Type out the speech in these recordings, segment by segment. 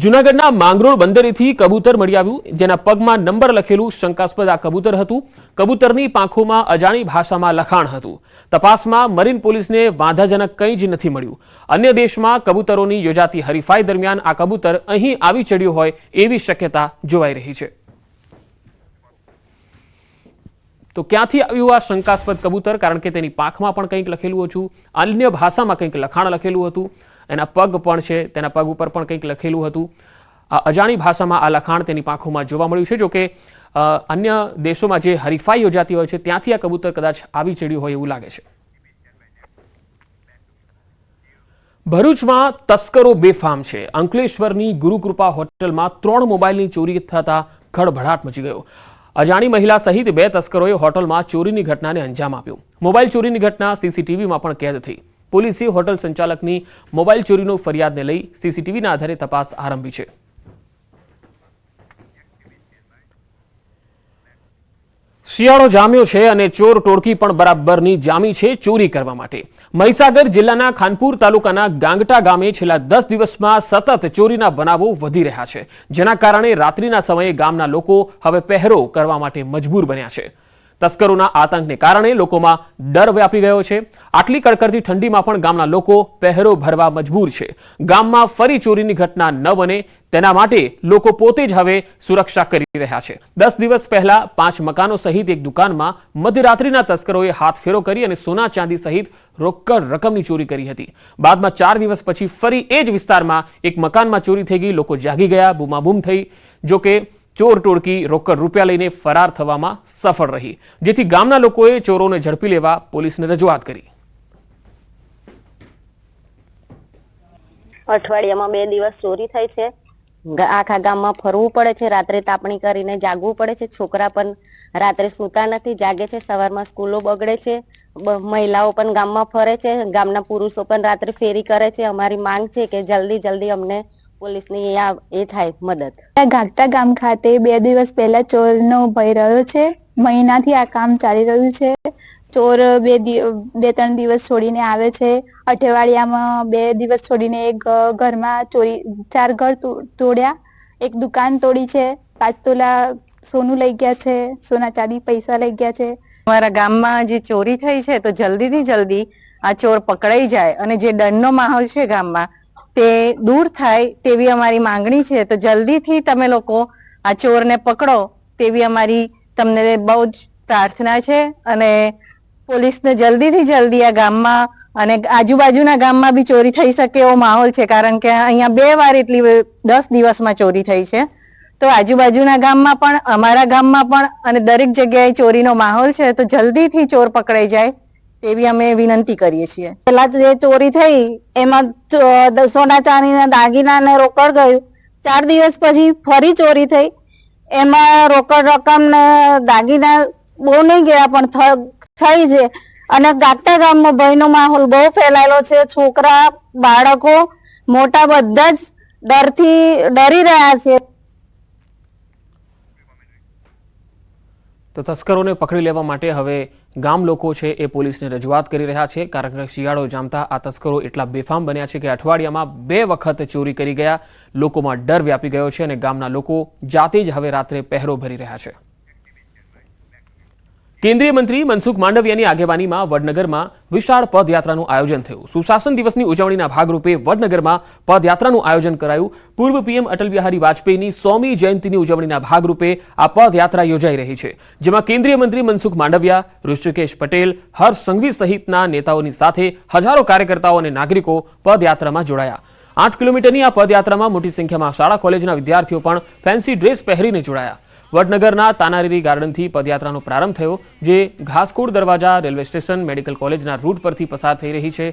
જૂનાગઢના માંગરોળ બંદરેથી કબૂતર મળી આવ્યું, જેના પગમાં નંબર લખેલું શંકાસ્પદ આ કબૂતર હતું. કબૂતરની પાંખોમાં અજાણી ભાષામાં લખાણ હતું. તપાસમાં મરીન પોલીસને વાંધાજનક કંઈ જ નથી મળ્યું. અન્ય દેશમાં કબૂતરોની યોજાતી હરીફાઈ દરમિયાન આ કબૂતર અહીં આવી ચડ્યું હોય એવી શક્યતા જોવાઈ રહી છે. તો ક્યાંથી આવ્યું આ શંકાસ્પદ કબૂતર? કારણ કે તેની પાંખમાં પણ કંઈક લખેલું હતું, અન્ય ભાષામાં કંઈક લખાણ લખેલું હતું, એના પગ પણ છે, તેના પગ ઉપર પણ કંઈક લખેલું હતું. આ અજાણી ભાષામાં આ લખાણ તેની પાંખોમાં જોવા મળ્યું છે. જો કે અન્ય દેશોમાં જે હરીફાઈ યોજાતી હોય છે ત્યાંથી આ કબૂતર કદાચ આવી ચડ્યું હોય એવું લાગે છે. ભરૂચમાં તસ્કરો બેફામ છે. અંકલેશ્વરની ગુરુકૃપા હોટલમાં 3 મોબાઈલની ચોરી થતા ખળભળાટ મચી ગયો. અજાણી મહિલા સહિત 2 તસ્કરોએ હોટલમાં ચોરીની ઘટનાને અંજામ આપ્યો. મોબાઈલ ચોરીની ઘટના સીસીટીવીમાં પણ કેદ થઈ. પોલીસે હોટલ સંચાલકની મોબાઈલ ચોરીનો ફરિયાદને લઈ સીસીટીવીના આધારે તપાસ આરંભી છે. શિયાળો જામ્યો છે અને ચોર ટોળકી પણ બરાબરની જામી છે ચોરી કરવા માટે. મહીસાગર જિલ્લાના ખાનપુર તાલુકાના ગાંગટા ગામે છેલ્લા 10 દિવસમાં સતત ચોરીના બનાવો વધી રહ્યા છે, જેના કારણે રાત્રિના સમયે ગામના લોકો હવે પહેરો કરવા માટે મજબૂર બન્યા છે. તસ્કરોના આતંકને કારણે લોકોમાં ડર વ્યાપી ગયો છે. આટલી કડકડતી ઠંડીમાં પણ ગામના લોકો પહેરો ભરવા મજબૂર છે. ગામમાં ફરી ચોરીની ઘટના ન બને તેના માટે લોકો પોતે જ હવે સુરક્ષા કરી રહ્યા છે. 10 દિવસ પહેલા 5 મકાનો સહિત એક દુકાનમાં મધ્યરાત્રિના તસ્કરોએ હાથફેરો કરી અને સોના ચાંદી સહિત રોકડ રકમની ચોરી કરી હતી. બાદમાં 4 દિવસ પછી ફરી એ જ વિસ્તારમાં એક મકાનમાં ચોરી થઈ ગઈ. લોકો જાગી ગયા, બૂમાબૂમ થઈ. જો કે ચોર ટોળકી રોકડ રૂપિયા લઈને ફરાર થવામાં સફળ રહી, જેથી ગામના લોકોએ ચોરોને ઝડપી લેવા પોલીસને રજૂઆત કરી. અઠવાડિયામાં 2 દિવસ ચોરી થઈ છે. આખા ગામમાં ફરવું પડે છે, રાત્રે તાપણી કરીને જાગવું પડે છે. છોકરા પણ રાત્રે સૂતા નથી, જાગે છે. સવારમાં સ્કૂલો બગડે છે. મહિલાઓ પણ ગામમાં ફરે છે. ગામના પુરુષો પણ રાત્રે ફેરી કરે છે. અમારી માંગ છે કે જલ્દી અમને પોલીસની એ થાય મદદ. ગાગટા ગામ ખાતે 2 દિવસ પહેલા ચોરનો ભય રહ્યો છે. મહિનાથી આ કામ ચાલી રહ્યું છે. ચોર 2-3 દિવસ છોડીને આવે છે. અઠવાડિયામાં 2 દિવસ છોડીને એક ઘરમાં ચોરી 4 ઘર તોડ્યા, એક દુકાન તોડી છે. 5 તોલા સોનું લઈ ગયા છે, સોના ચાંદી પૈસા લઈ ગયા છે. અમારા ગામમાં જે ચોરી થઈ છે તો જલ્દીથી જલ્દી આ ચોર પકડાઈ જાય અને જે ડરનો માહોલ છે ગામમાં તે દૂર થાય તેવી અમારી માંગણી છે. તો જલ્દીથી તમે લોકો આ ચોરને પકડો તેવી અમારી તમને બહુ જ પ્રાર્થના છે. અને પોલીસને જલ્દીથી જલ્દી આ ગામમાં અને આજુબાજુના ગામમાં બી ચોરી થઈ શકે એવો માહોલ છે, કારણ કે અહીંયા 2 વાર એટલી 10 દિવસમાં ચોરી થઈ છે. તો આજુબાજુના ગામમાં પણ અમારા ગામમાં પણ અને દરેક જગ્યાએ ચોરીનો માહોલ છે. તો જલ્દીથી ચોર પકડાઈ જાય તેવી અમે વિનંતી કરીએ છીએ. પેલા જે ચોરી થઈ એમાં સોના ચાંદીના દાગીના ને રોકડ ગયું. 4 દિવસ પછી ફરી ચોરી થઈ, એમાં રોકડ રકમ ને દાગીના બહુ નહીં ગયા પણ થઈ છે. અને ગાગટા ગામમાં ભયનો માહોલ બહુ ફેલાયેલો છે. છોકરા, બાળકો, મોટા બધા જ ડરી રહ્યા છે. તો તસ્કરોને પકડી લેવા માટે હવે ગામ લોકો છે એ પોલીસને રજૂઆત કરી રહ્યા છે, કારણ કે શિયાળો જામતા આ તસ્કરો એટલા બેફામ બન્યા છે કે અઠવાડિયામાં 2 વખત ચોરી કરી ગયા. લોકોમાં ડર વ્યાપી ગયો છે અને ગામના લોકો જાતે જ હવે રાત્રે પહેરો ભરી રહ્યા છે. કેન્દ્રીય મંત્રી મનસુખ માંડવિયાની આગેવાનીમાં વડનગરમાં વિશાળ પદયાત્રાનું આયોજન થયું. સુશાસન દિવસની ઉજવણીના ભાગરૂપે વડનગરમાં પદયાત્રાનું આયોજન કરાયું. પૂર્વ પીએમ અટલ બિહારી વાજપેયીની 100મી જયંતિની ઉજવણીના ભાગરૂપે આ પદયાત્રા યોજાઈ રહી છે, જેમાં કેન્દ્રીય મંત્રી મનસુખ માંડવિયા, ઋષિકેશ પટેલ, હર્ષ સંઘવી સહિતના નેતાઓની સાથે હજારો કાર્યકર્તાઓ અને નાગરિકો પદયાત્રામાં જોડાયા. 8 કિલોમીટરની આ પદયાત્રામાં મોટી સંખ્યામાં શાળા કોલેજના વિદ્યાર્થીઓ પણ ફેન્સી ડ્રેસ પહેરીને જોડાયા. વડનગરના તાનારીરી ગાર્ડનથી પદયાત્રાનો પ્રારંભ થયો, જે ઘાસકોડ દરવાજા રેલવે સ્ટેશન મેડિકલ કોલેજના રૂટ પરથી પસાર થઈ રહી છે.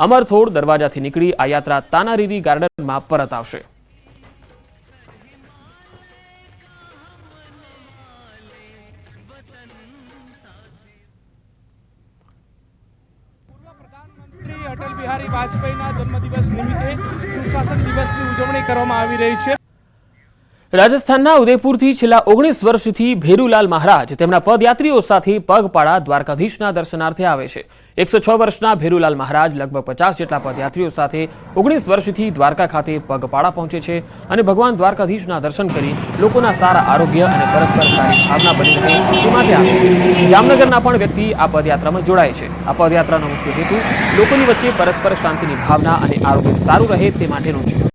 અમરથોડ દરવાજાથી નીકળી આ યાત્રા તાનારીરી ગાર્ડનમાં પરત આવશે. પ્રધાનમંત્રી અટલ બિહારી વાજપેયીના જન્મદિવસ નિમિત્તે સુશાસન દિવસની ઉજવણી કરવામાં આવી રહી છે. રાજસ્થાનના ઉદયપુરથી છેલ્લા 19 વર્ષથી ભેરુલાલ મહારાજ તેમના પદયાત્રીઓ સાથે પગપાળા દ્વારકાધીશના દર્શનાર્થે આવે છે. 106 વર્ષના ભેરુલાલ મહારાજ લગભગ 50 જેટલા પદયાત્રીઓ સાથે 19 વર્ષથી દ્વારકા ખાતે પગપાળા પહોંચે છે અને ભગવાન દ્વારકાધીશના દર્શન કરી લોકોના સારા આરોગ્ય અને પરસ્પર સારી ભાવના બની રહે તે માટે આવે છે। જામનગરના પણ વ્યક્તિ આ પદયાત્રામાં જોડાય છે। આ પદયાત્રાનો મુખ્ય હેતુ લોકોની વચ્ચે પરસ્પર શાંતિની ભાવના અને આરોગ્ય સારું રહે તે માટેનો છે।